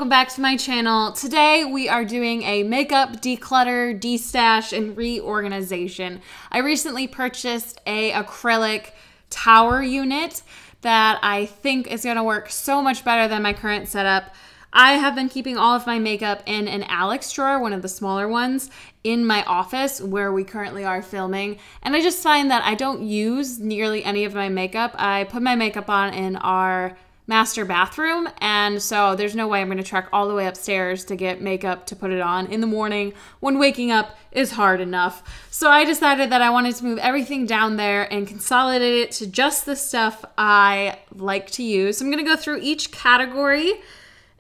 welcome back to my channel. Today we are doing a makeup declutter, destash, and reorganization. I recently purchased a acrylic tower unit that I think is gonna work so much better than my current setup. I have been keeping all of my makeup in an Alex drawer, one of the smaller ones, in my office where we currently are filming. And I just find that I don't use nearly any of my makeup. I put my makeup on in our master bathroom, and so there's no way I'm gonna trek all the way upstairs to get makeup to put it on in the morning when waking up is hard enough. So I decided that I wanted to move everything down there and consolidate it to just the stuff I like to use. So I'm gonna go through each category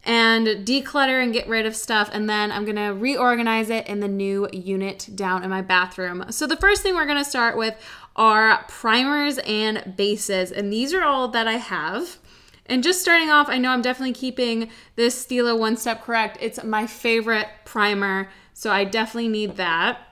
and declutter and get rid of stuff, and then I'm gonna reorganize it in the new unit down in my bathroom. So the first thing we're gonna start with are primers and bases, and these are all that I have. And just starting off, I know I'm definitely keeping this Stila One Step Correct. It's my favorite primer, so I definitely need that.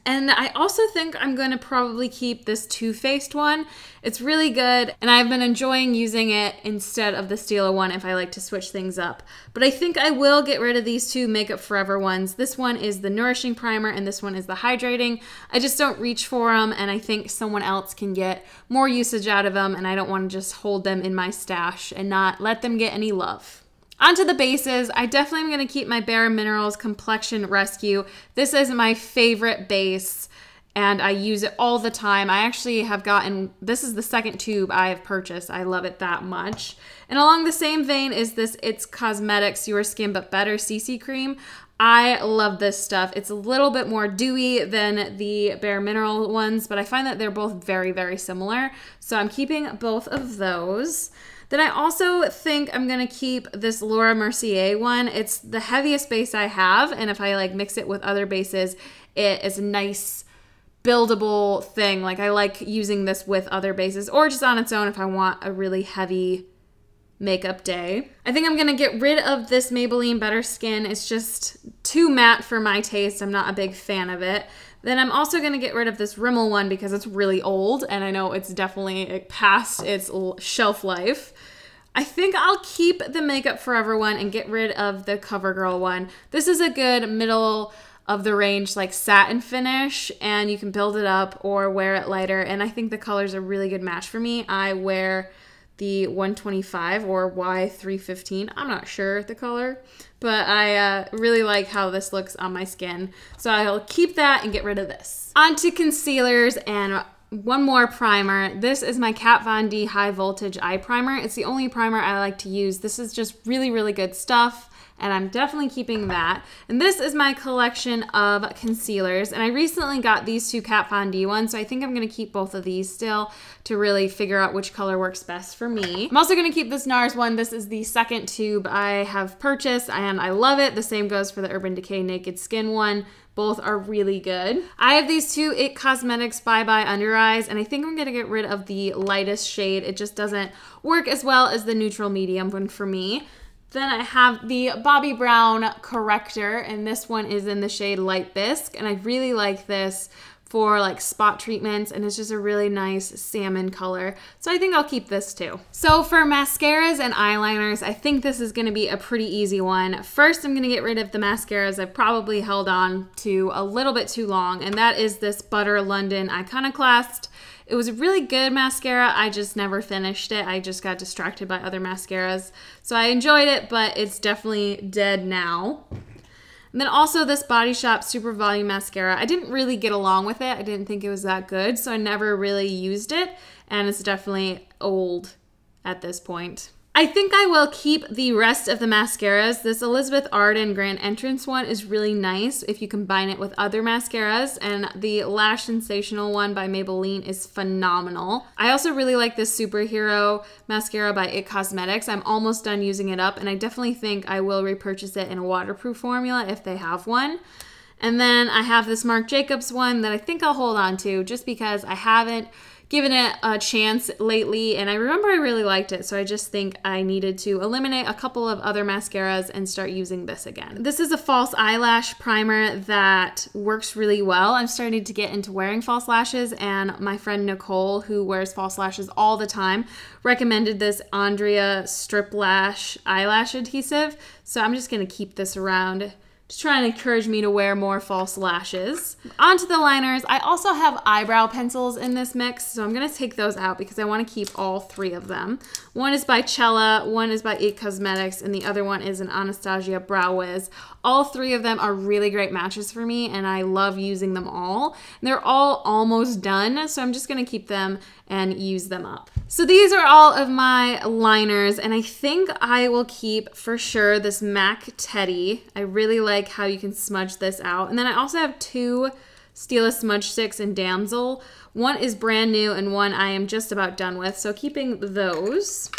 And I also think I'm gonna probably keep this Too Faced one. It's really good, and I've been enjoying using it instead of the Stila one if I like to switch things up. But I think I will get rid of these two Makeup Forever ones. This one is the Nourishing Primer, and this one is the Hydrating. I just don't reach for them, and I think someone else can get more usage out of them, and I don't wanna just hold them in my stash and not let them get any love. Onto the bases, I definitely am going to keep my Bare Minerals Complexion Rescue. This is my favorite base, and I use it all the time. I actually have gotten, this is the second tube I have purchased. I love it that much. And along the same vein is this It's Cosmetics Your Skin But Better CC Cream. I love this stuff. It's a little bit more dewy than the Bare Mineral ones, but I find that they're both very, very similar. So I'm keeping both of those. Then I also think I'm gonna keep this Laura Mercier one. It's the heaviest base I have, and if I like mix it with other bases, it is a nice buildable thing. Like I like using this with other bases or just on its own if I want a really heavy makeup day. I think I'm gonna get rid of this Maybelline Better Skin. It's just too matte for my taste. I'm not a big fan of it. Then I'm also gonna get rid of this Rimmel one because it's really old, and I know it's definitely past its shelf life. I think I'll keep the Makeup Forever one and get rid of the CoverGirl one. This is a good middle of the range like satin finish, and you can build it up or wear it lighter, and I think the color's a really good match for me. I wear the 125 or Y315, I'm not sure the color, but I really like how this looks on my skin. So I'll keep that and get rid of this. On to concealers and one more primer. This is my Kat Von D High Voltage Eye Primer. It's the only primer I like to use. This is just really, really good stuff, and I'm definitely keeping that. And this is my collection of concealers, and I recently got these two Kat Von D ones, so I think I'm gonna keep both of these still to really figure out which color works best for me. I'm also gonna keep this NARS one. This is the second tube I have purchased, and I love it. The same goes for the Urban Decay Naked Skin one. Both are really good. I have these two It Cosmetics Bye Bye Under Eyes, and I think I'm gonna get rid of the lightest shade. It just doesn't work as well as the neutral medium one for me. Then I have the Bobbi Brown Corrector, and this one is in the shade Light Bisque, and I really like this for like spot treatments, and it's just a really nice salmon color. So I think I'll keep this too. So for mascaras and eyeliners, I think this is gonna be a pretty easy one. First, I'm gonna get rid of the mascaras I've probably held on to a little bit too long, and that is this Butter London Iconoclast. It was a really good mascara. I just never finished it. I just got distracted by other mascaras. So I enjoyed it, but it's definitely dead now. And then also this Body Shop Super Volume Mascara. I didn't really get along with it. I didn't think it was that good, so I never really used it, and it's definitely old at this point. I think I will keep the rest of the mascaras. This Elizabeth Arden Grand Entrance one is really nice if you combine it with other mascaras, and the Lash Sensational one by Maybelline is phenomenal. I also really like this Superhero mascara by It Cosmetics. I'm almost done using it up, and I definitely think I will repurchase it in a waterproof formula if they have one. And then I have this Marc Jacobs one that I think I'll hold on to just because I haven't given it a chance lately, and I remember I really liked it, so I just think I needed to eliminate a couple of other mascaras and start using this again. This is a false eyelash primer that works really well. I'm starting to get into wearing false lashes, and my friend Nicole, who wears false lashes all the time, recommended this Andrea Strip Lash eyelash adhesive, so I'm just gonna keep this around. Just trying to encourage me to wear more false lashes. Onto the liners. I also have eyebrow pencils in this mix, so I'm gonna take those out because I wanna keep all three of them. One is by Cella, one is by IT Cosmetics, and the other one is an Anastasia Brow Wiz. All three of them are really great matches for me, and I love using them all. And they're all almost done, so I'm just gonna keep them and use them up. So these are all of my liners, and I think I will keep for sure this MAC Teddy. I really like how you can smudge this out. And then I also have two Stila smudge sticks in Damsel. One is brand new and one I am just about done with, so keeping those.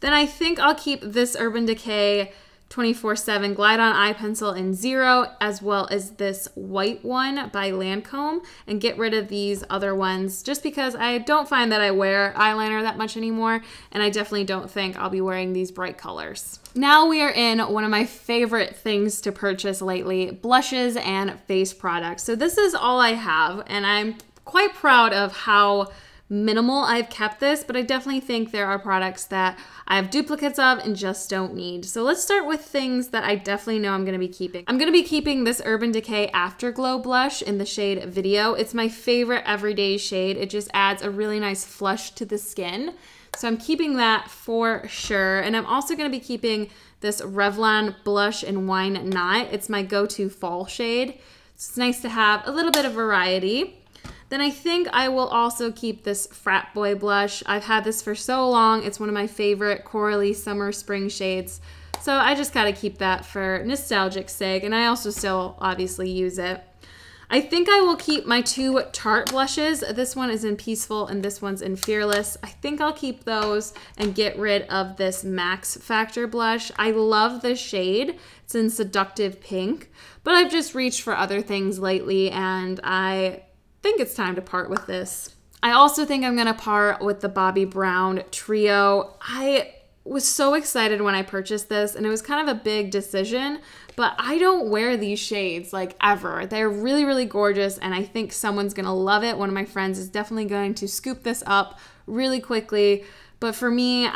Then I think I'll keep this Urban Decay 24/7 Glide On Eye Pencil in 0, as well as this white one by Lancome, and get rid of these other ones just because I don't find that I wear eyeliner that much anymore, and I definitely don't think I'll be wearing these bright colors. Now we are in one of my favorite things to purchase lately, blushes and face products. So this is all I have, and I'm quite proud of how minimal I've kept this, but I definitely think there are products that I have duplicates of and just don't need. So let's start with things that I definitely know I'm gonna be keeping. I'm gonna be keeping this Urban Decay Afterglow blush in the shade Video. It's my favorite everyday shade. It just adds a really nice flush to the skin. So I'm keeping that for sure. And I'm also gonna be keeping this Revlon Blush in Wine Night. It's my go-to fall shade. It's nice to have a little bit of variety. Then I think I will also keep this Frat Boy blush. I've had this for so long. It's one of my favorite corally summer spring shades. So I just gotta keep that for nostalgic sake, and I also still obviously use it. I think I will keep my two Tarte blushes. This one is in Peaceful and this one's in Fearless. I think I'll keep those and get rid of this Max Factor blush. I love this shade. It's in Seductive Pink, but I've just reached for other things lately, and I think it's time to part with this. I also think I'm gonna part with the Bobbi Brown Trio. I was so excited when I purchased this, and it was kind of a big decision, but I don't wear these shades like ever. They're really, really gorgeous, and I think someone's gonna love it. One of my friends is definitely going to scoop this up really quickly, but for me,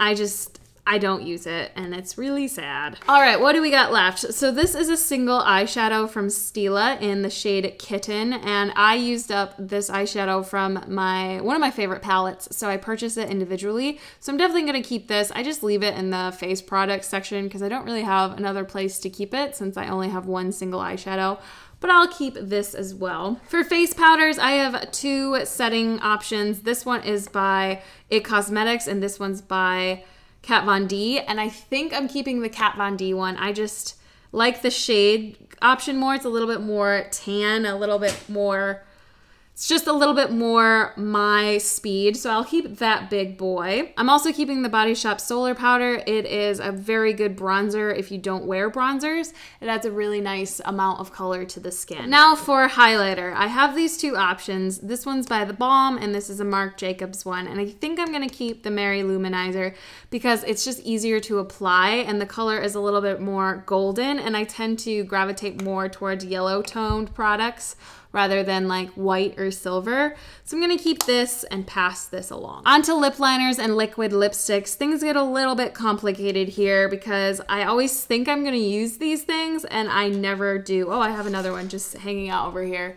I don't use it, and it's really sad. All right, what do we got left? So this is a single eyeshadow from Stila in the shade Kitten, and I used up this eyeshadow from one of my favorite palettes, so I purchased it individually. So I'm definitely gonna keep this. I just leave it in the face products section because I don't really have another place to keep it since I only have one single eyeshadow. But I'll keep this as well. For face powders, I have two setting options. This one is by IT Cosmetics, and this one's by Kat Von D, and I think I'm keeping the Kat Von D one. I just like the shade option more. It's a little bit more tan, it's just a little bit more my speed, so I'll keep that big boy. I'm also keeping the Body Shop Solar Powder. It is a very good bronzer if you don't wear bronzers. It adds a really nice amount of color to the skin. Now for highlighter, I have these two options. This one's by The Balm, and this is a Marc Jacobs one, and I think I'm gonna keep the Mary Luminizer because it's just easier to apply, and the color is a little bit more golden, and I tend to gravitate more towards yellow toned products rather than like white or silver. So I'm gonna keep this and pass this along. Onto lip liners and liquid lipsticks. Things get a little bit complicated here because I always think I'm gonna use these things and I never do. Oh, I have another one just hanging out over here.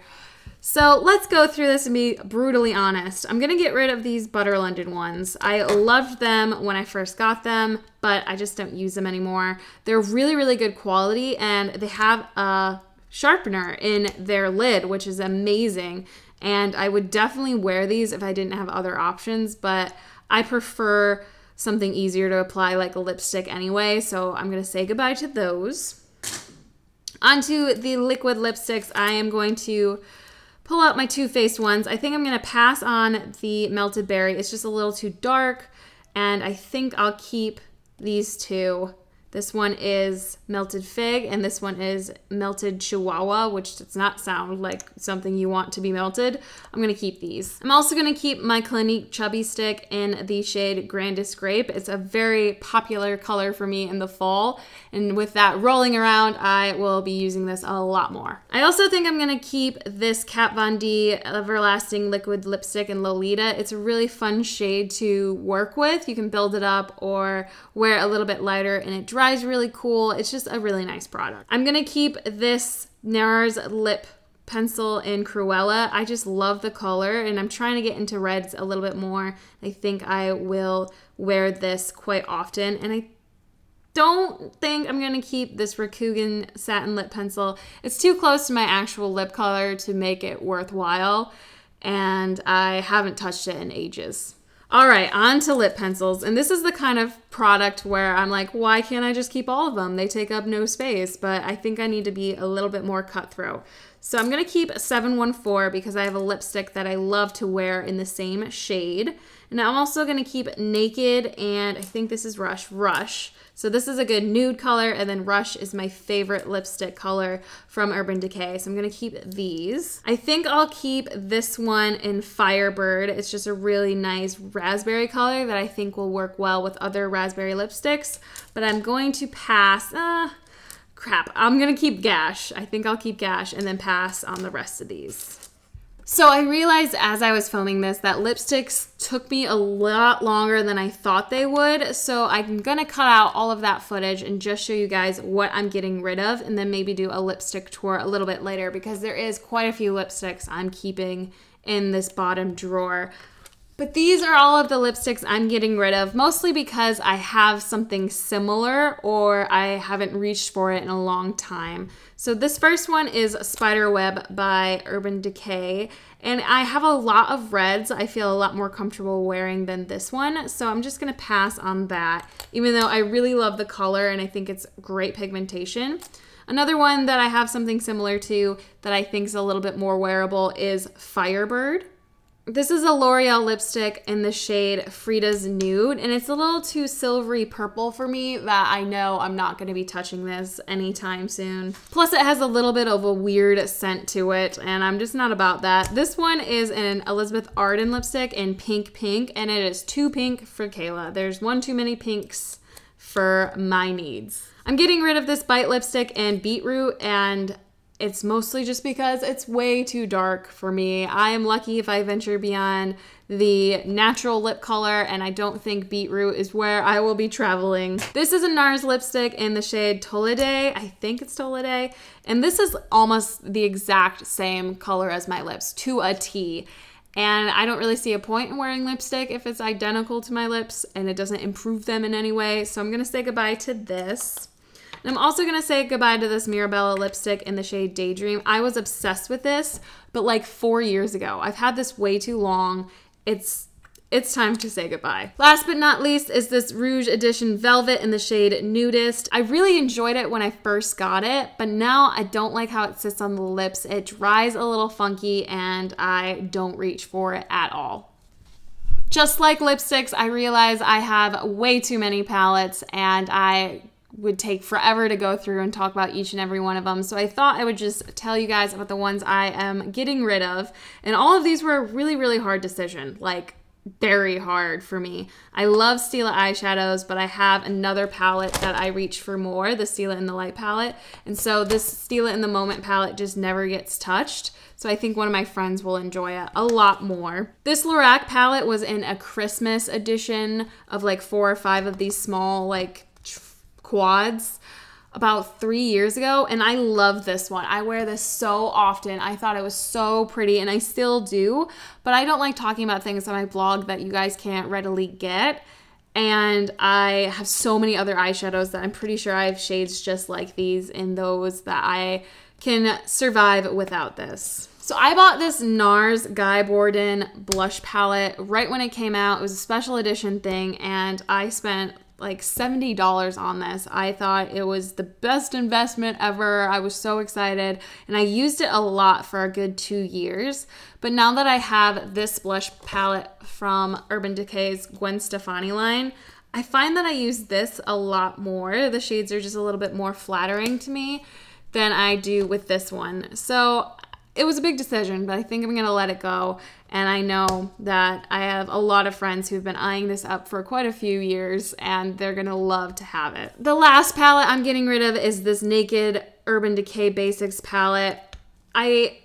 So let's go through this and be brutally honest. I'm gonna get rid of these Butter London ones. I loved them when I first got them, but I just don't use them anymore. They're really, really good quality, and they have a sharpener in their lid, which is amazing, and I would definitely wear these if I didn't have other options, but I prefer something easier to apply like a lipstick anyway, so I'm gonna say goodbye to those. Onto the liquid lipsticks, I am going to pull out my Too Faced ones. I think I'm gonna pass on the Melted Berry. It's just a little too dark, and I think I'll keep these two This one is melted fig, and this one is melted chihuahua, which does not sound like something you want to be melted. I'm gonna keep these. I'm also gonna keep my Clinique Chubby Stick in the shade Grandest Grape. It's a very popular color for me in the fall, and with that rolling around, I will be using this a lot more. I also think I'm gonna keep this Kat Von D Everlasting Liquid Lipstick in Lolita. It's a really fun shade to work with. You can build it up or wear it a little bit lighter, and it dries really cool. It's just a really nice product. I'm gonna keep this NARS lip pencil in Cruella. I just love the color, and I'm trying to get into reds a little bit more. I think I will wear this quite often, and I don't think I'm gonna keep this Rakugan satin lip pencil. It's too close to my actual lip color to make it worthwhile, and I haven't touched it in ages. All right, on to lip pencils. And this is the kind of product where I'm like, why can't I just keep all of them? They take up no space, but I think I need to be a little bit more cutthroat. So I'm gonna keep 714 because I have a lipstick that I love to wear in the same shade. And I'm also gonna keep Naked, and I think this is Rush. So this is a good nude color, and then Rush is my favorite lipstick color from Urban Decay. So I'm gonna keep these. I think I'll keep this one in Firebird. It's just a really nice raspberry color that I think will work well with other raspberry lipsticks, but I'm going to pass, crap, I'm gonna keep Gash. I think I'll keep Gash and then pass on the rest of these. So I realized as I was filming this that lipsticks took me a lot longer than I thought they would. So I'm gonna cut out all of that footage and just show you guys what I'm getting rid of, and then maybe do a lipstick tour a little bit later, because there is quite a few lipsticks I'm keeping in this bottom drawer. But these are all of the lipsticks I'm getting rid of, mostly because I have something similar or I haven't reached for it in a long time. So this first one is Spiderweb by Urban Decay, and I have a lot of reds I feel a lot more comfortable wearing than this one, so I'm just gonna pass on that, even though I really love the color and I think it's great pigmentation. Another one that I have something similar to that I think is a little bit more wearable is Firebird. This is a L'Oreal lipstick in the shade Frida's Nude, and it's a little too silvery purple for me that I know I'm not going to be touching this anytime soon. Plus it has a little bit of a weird scent to it, and I'm just not about that. This one is an Elizabeth Arden lipstick in Pink Pink, and it is too pink for Kayla. There's one too many pinks for my needs. I'm getting rid of this Bite lipstick in Beetroot, and it's mostly just because it's way too dark for me. I am lucky if I venture beyond the natural lip color, and I don't think Beetroot is where I will be traveling. This is a NARS lipstick in the shade Tolide. I think it's Tolide. And this is almost the exact same color as my lips, to a T. And I don't really see a point in wearing lipstick if it's identical to my lips and it doesn't improve them in any way. So I'm gonna say goodbye to this. And I'm also gonna say goodbye to this Mirabella lipstick in the shade Daydream. I was obsessed with this, but like 4 years ago. I've had this way too long. It's time to say goodbye. Last but not least is this Rouge Edition Velvet in the shade Nudist. I really enjoyed it when I first got it, but now I don't like how it sits on the lips. It dries a little funky, and I don't reach for it at all. Just like lipsticks, I realize I have way too many palettes, and I would take forever to go through and talk about each and every one of them. So I thought I would just tell you guys about the ones I am getting rid of. And all of these were a really, really hard decision. Like, very hard for me. I love Stila eyeshadows, but I have another palette that I reach for more, the Stila in the Light palette. And so this Stila in the Moment palette just never gets touched. So I think one of my friends will enjoy it a lot more. This Lorac palette was in a Christmas edition of like 4 or 5 of these small like quads about 3 years ago, and I love this one. I wear this so often. I thought it was so pretty, and I still do, but I don't like talking about things on my blog that you guys can't readily get. And I have so many other eyeshadows that I'm pretty sure I have shades just like these in those that I can survive without this. So I bought this NARS Guy Borden blush palette right when it came out. It was a special edition thing, and I spent like $70 on this. I thought it was the best investment ever. I was so excited, and I used it a lot for a good 2 years. But now that I have this blush palette from Urban Decay's Gwen Stefani line, I find that I use this a lot more. The shades are just a little bit more flattering to me than I do with this one. So it was a big decision, but I think I'm gonna let it go. And I know that I have a lot of friends who've been eyeing this up for quite a few years, and they're gonna love to have it. The last palette I'm getting rid of is this Naked Urban Decay Basics palette. I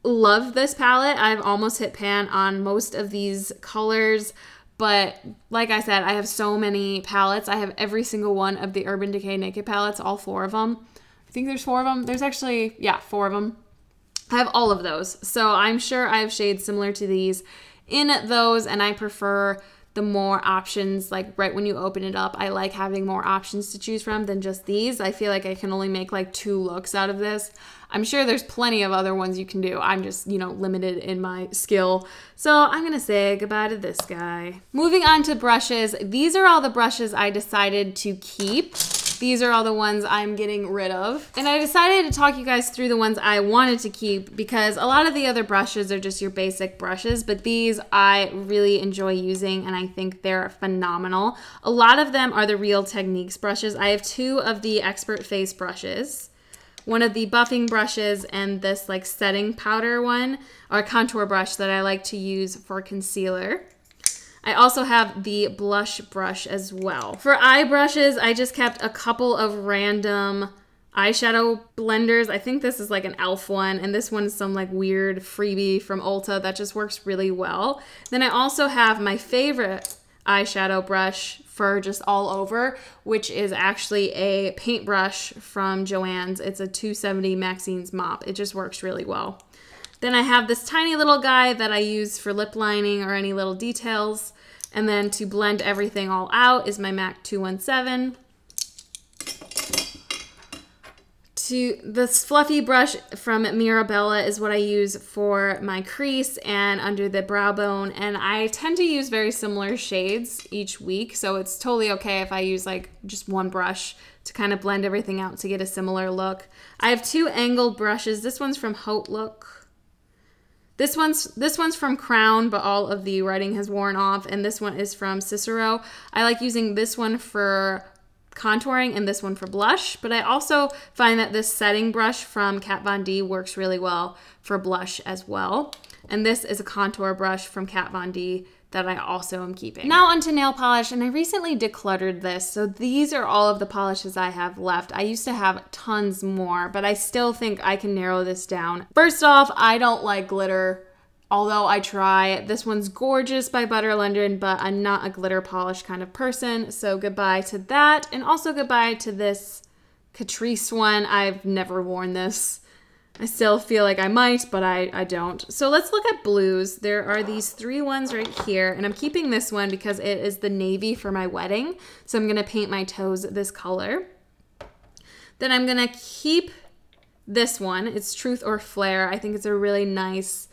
love this palette. I've almost hit pan on most of these colors, but like I said, I have so many palettes. I have every single one of the Urban Decay Naked palettes, all 4 of them. I think there's 4 of them. There's actually, yeah, 4 of them. I have all of those. So I'm sure I have shades similar to these in those, and I prefer the more options. Like right when you open it up, I like having more options to choose from than just these. I feel like I can only make like 2 looks out of this. I'm sure there's plenty of other ones you can do. I'm just, you know, limited in my skill. So I'm gonna say goodbye to this guy. Moving on to brushes. These are all the brushes I decided to keep. These are all the ones I'm getting rid of. And I decided to talk you guys through the ones I wanted to keep because a lot of the other brushes are just your basic brushes, but these I really enjoy using and I think they're phenomenal. A lot of them are the Real Techniques brushes. I have 2 of the Expert Face brushes, 1 of the buffing brushes, and this like setting powder one, or contour brush that I like to use for concealer. I also have the blush brush as well. For eye brushes, I just kept a couple of random eyeshadow blenders. I think this is like an e.l.f. one, and this one is some like weird freebie from Ulta that just works really well. Then I also have my favorite eyeshadow brush for just all over, which is actually a paintbrush from Joann's. It's a 270 Maxine's Mop. It just works really well. Then I have this tiny little guy that I use for lip lining or any little details. And then to blend everything all out is my MAC 217. This fluffy brush from Mirabella is what I use for my crease and under the brow bone. And I tend to use very similar shades each week. So it's totally okay if I use like just one brush to kind of blend everything out to get a similar look. I have 2 angled brushes. This one's from Haute Look. This one's from Crown, but all of the writing has worn off, and this one is from Cicero. I like using this one for contouring and this one for blush, but I also find that this setting brush from Kat Von D works really well for blush as well. And this is a contour brush from Kat Von D that I also am keeping. Now onto nail polish, and I recently decluttered this, so these are all of the polishes I have left. I used to have tons more, but I still think I can narrow this down. First off, I don't like glitter, although I try. This one's gorgeous by Butter London, but I'm not a glitter polish kind of person, so goodbye to that. And also goodbye to this Catrice one. I've never worn this. I still feel like I might, but I don't. So let's look at blues. There are these 3 ones right here, and I'm keeping this one because it is the navy for my wedding. So I'm gonna paint my toes this color. Then I'm gonna keep this one. It's Truth or Flare. I think it's a really nice,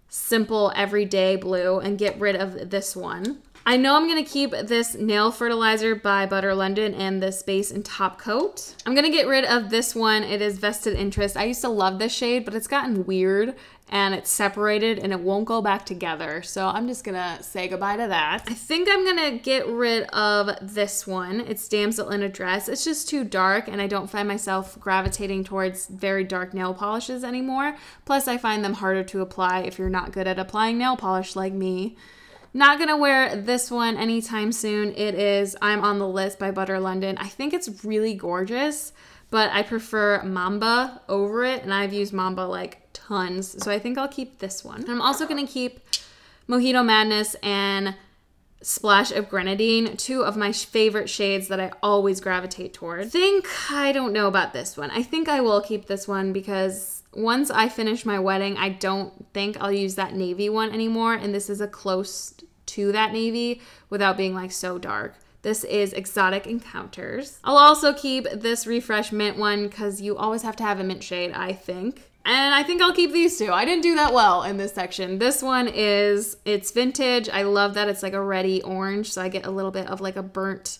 simple, everyday blue, and get rid of this one. I know I'm gonna keep this nail fertilizer by Butter London and this base and top coat. I'm gonna get rid of this one. It is Vested Interest. I used to love this shade, but it's gotten weird and it's separated and it won't go back together. So I'm just gonna say goodbye to that. I think I'm gonna get rid of this one. It's Damsel in a Dress. It's just too dark and I don't find myself gravitating towards very dark nail polishes anymore. Plus I find them harder to apply if you're not good at applying nail polish like me. Not gonna wear this one anytime soon. It is I'm on the List by Butter London. I think it's really gorgeous, but I prefer Mamba over it, and I've used Mamba like tons, so I think I'll keep this one. I'm also gonna keep Mojito Madness and Splash of Grenadine, 2 of my favorite shades that I always gravitate toward. I don't know about this one. I think I will keep this one because once I finish my wedding, I don't think I'll use that navy one anymore, and this is a close to that navy without being like so dark. This is Exotic Encounters. I'll also keep this Refresh Mint one because you always have to have a mint shade, I think. And I think I'll keep these 2. I didn't do that well in this section. This one it's vintage. I love that it's like a reddy orange, so I get a little bit of like a burnt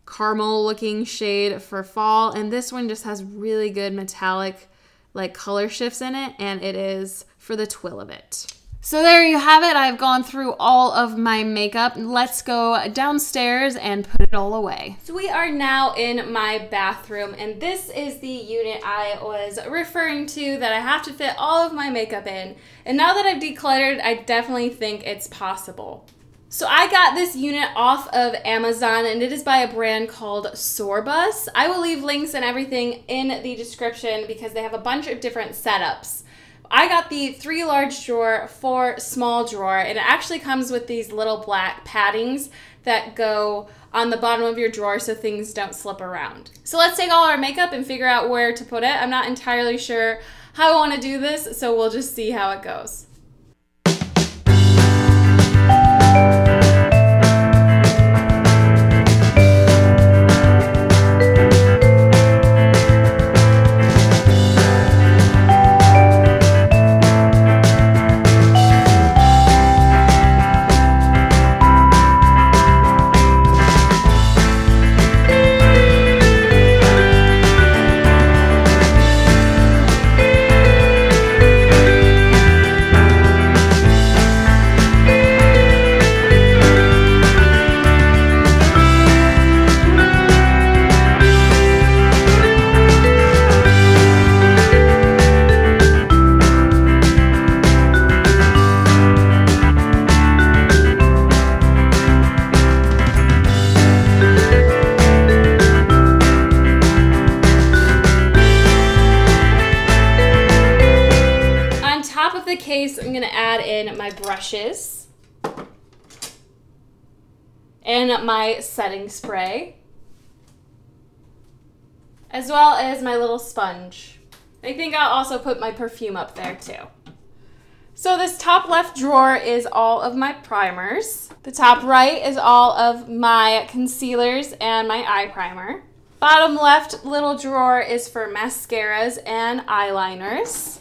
caramel looking shade for fall. And this one just has really good metallic like color shifts in it, and it is For the Twill of It. So there you have it. I've gone through all of my makeup. Let's go downstairs and put it all away. So we are now in my bathroom, and this is the unit I was referring to that I have to fit all of my makeup in. And now that I've decluttered, I definitely think it's possible. So I got this unit off of Amazon, and it is by a brand called Sorbus. I will leave links and everything in the description because they have a bunch of different setups. I got the 3 large drawer, 4 small drawer, and it actually comes with these little black paddings that go on the bottom of your drawer so things don't slip around. So let's take all our makeup and figure out where to put it. I'm not entirely sure how I want to do this, so we'll just see how it goes. Case, I'm going to add in my brushes and my setting spray, as well as my little sponge. I think I'll also put my perfume up there too. So this top left drawer is all of my primers. The top right is all of my concealers and my eye primer. Bottom left little drawer is for mascaras and eyeliners.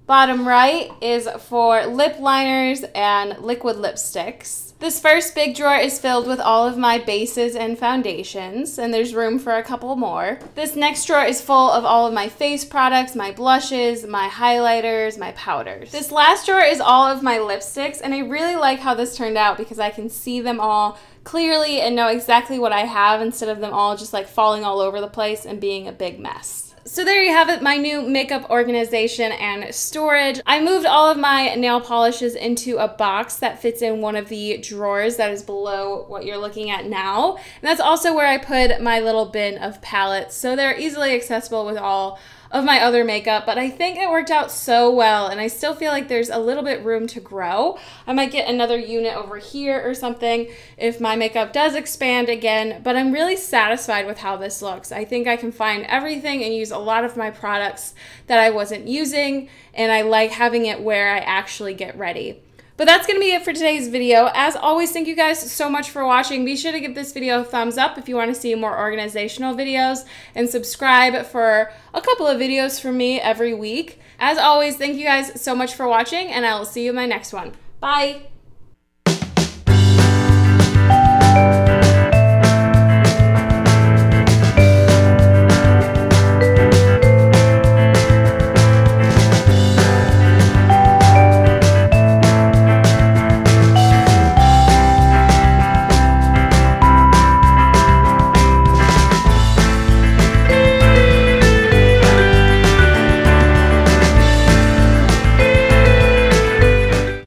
Bottom right is for lip liners and liquid lipsticks. This first big drawer is filled with all of my bases and foundations, and there's room for a couple more. This next drawer is full of all of my face products, my blushes, my highlighters, my powders. This last drawer is all of my lipsticks, and I really like how this turned out because I can see them all clearly and know exactly what I have instead of them all just like falling all over the place and being a big mess. So there you have it, my new makeup organization and storage. I moved all of my nail polishes into a box that fits in one of the drawers that is below what you're looking at now. And that's also where I put my little bin of palettes, so they're easily accessible with all of my other makeup, but I think it worked out so well, and I still feel like there's a little bit room to grow. I might get another unit over here or something if my makeup does expand again, but I'm really satisfied with how this looks. I think I can find everything and use a lot of my products that I wasn't using, and I like having it where I actually get ready. But that's going to be it for today's video. As always, thank you guys so much for watching. Be sure to give this video a thumbs up if you want to see more organizational videos, and subscribe for a couple of videos from me every week. As always, thank you guys so much for watching, and I will see you in my next one. Bye!